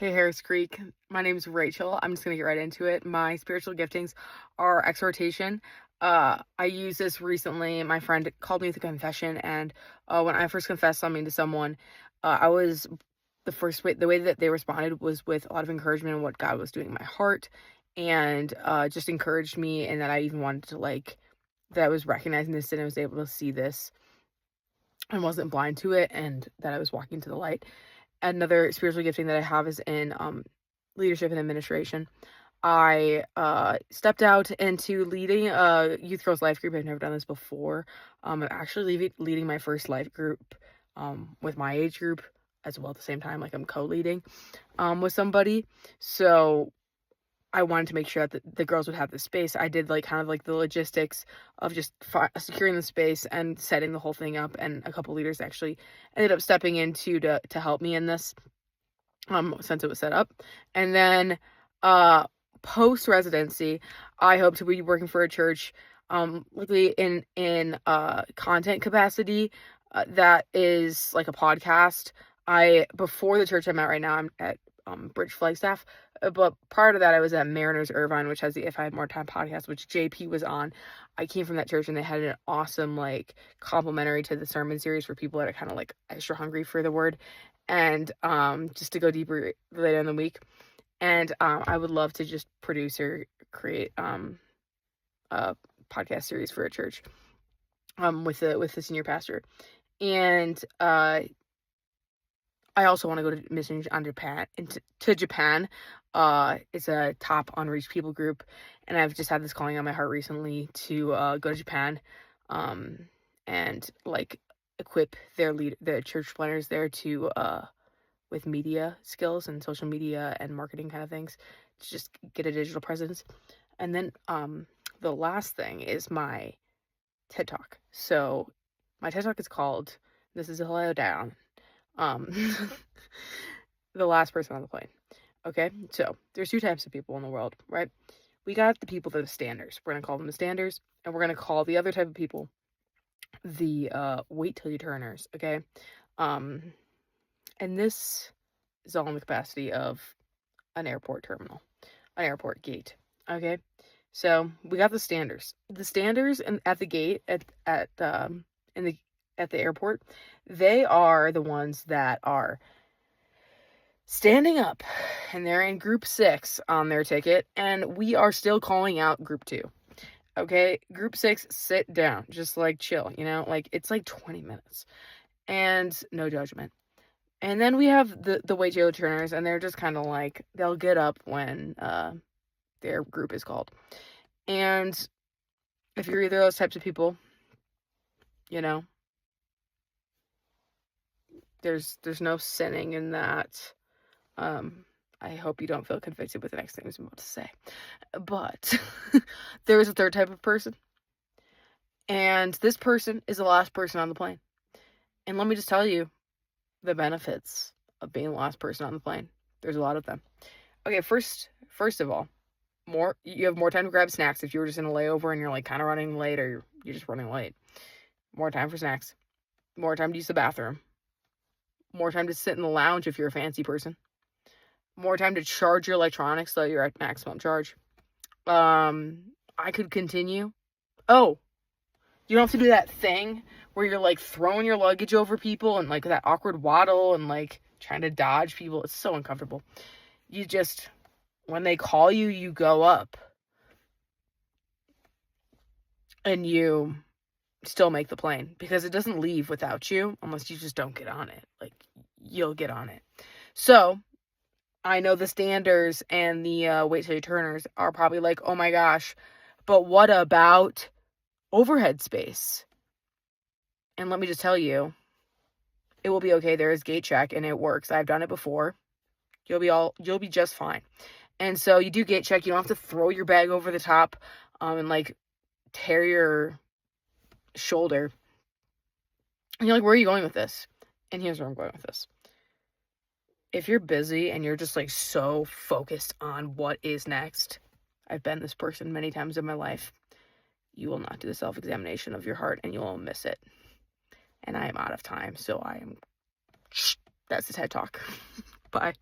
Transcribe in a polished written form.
Hey, Harris Creek. My name's Rachel. I'm just going to get right into it. My spiritual giftings are exhortation. I used this recently. My friend called me with a confession, and when I first confessed something to someone, I was the way that they responded was with a lot of encouragement in what God was doing in my heart, and just encouraged me, and that I even wanted to that I was recognizing this and I was able to see this and wasn't blind to it, and that I was walking to the light. Another spiritual gifting that I have is in leadership and administration. I stepped out into leading a youth girls life group. I've never done this before. I'm actually leading my first life group with my age group as well at the same time. Like, I'm co-leading with somebody. So I wanted to make sure that the girls would have the space. I did kind of the logistics of just securing the space and setting the whole thing up, and a couple leaders actually ended up stepping in to help me in this since it was set up. And then post residency, I hope to be working for a church, likely in content capacity, that is like a podcast. Before the church I'm at right now, I'm at Bridge Flagstaff, but prior to that I was at Mariners Irvine, which has the If I Had More Time podcast, which JP was on. I came from that church, and they had an awesome complimentary to the sermon series for people that are kind of extra hungry for the word, and just to go deeper later in the week. And I would love to just produce or create a podcast series for a church with the senior pastor. And I also want to go to mission on Japan, to Japan. It's a top unreached people group, and I've just had this calling on my heart recently to go to Japan, and equip the church planners there to with media skills and social media and marketing kind of things, to just get a digital presence. And then the last thing is my TED Talk. So my TED Talk is called "This Is a Hello Down." The last person on the plane. Okay, so there's two types of people in the world, right? We got the people that are standers. We're gonna call them the standers, and we're gonna call the other type of people the wait till you turners. Okay, and this is all in the capacity of an airport terminal, an airport gate. Okay, so we got the standers. The standers at the gate at the airport, they are the ones that are standing up, and they're in group 6 on their ticket, and we are still calling out group 2. Okay, group 6, sit down, just chill, it's 20 minutes, and no judgment. And then we have the wait till turners, and they're just kind of they'll get up when their group is called. And if you're either of those types of people, there's no sinning in that. I hope you don't feel convicted with the next thing I'm about to say. But there is a third type of person. And this person is the last person on the plane. And let me just tell you the benefits of being the last person on the plane. There's a lot of them. Okay, first of all, you have more time to grab snacks if you were just in a layover and you're kind of running late, or you're just running late. More time for snacks. More time to use the bathroom. More time to sit in the lounge if you're a fancy person. More time to charge your electronics so you're at maximum charge. I could continue. Oh, you don't have to do that thing where you're throwing your luggage over people and that awkward waddle and trying to dodge people. It's so uncomfortable. You just, when they call you, you go up. And you still make the plane, because it doesn't leave without you unless you just don't get on it. You'll get on it. So I know the standers and the wait till you turners are probably oh my gosh, but what about overhead space? And let me just tell you, it will be okay. There is gate check, and it works. I've done it before. You'll be just fine. And so you do gate check. You don't have to throw your bag over the top and tear your shoulder. And you're where are you going with this? And here's where I'm going with this. If you're busy and you're just so focused on what is next, I've been this person many times in my life, you will not do the self-examination of your heart, and you will miss it. And I am out of time, so that's the TED Talk. Bye.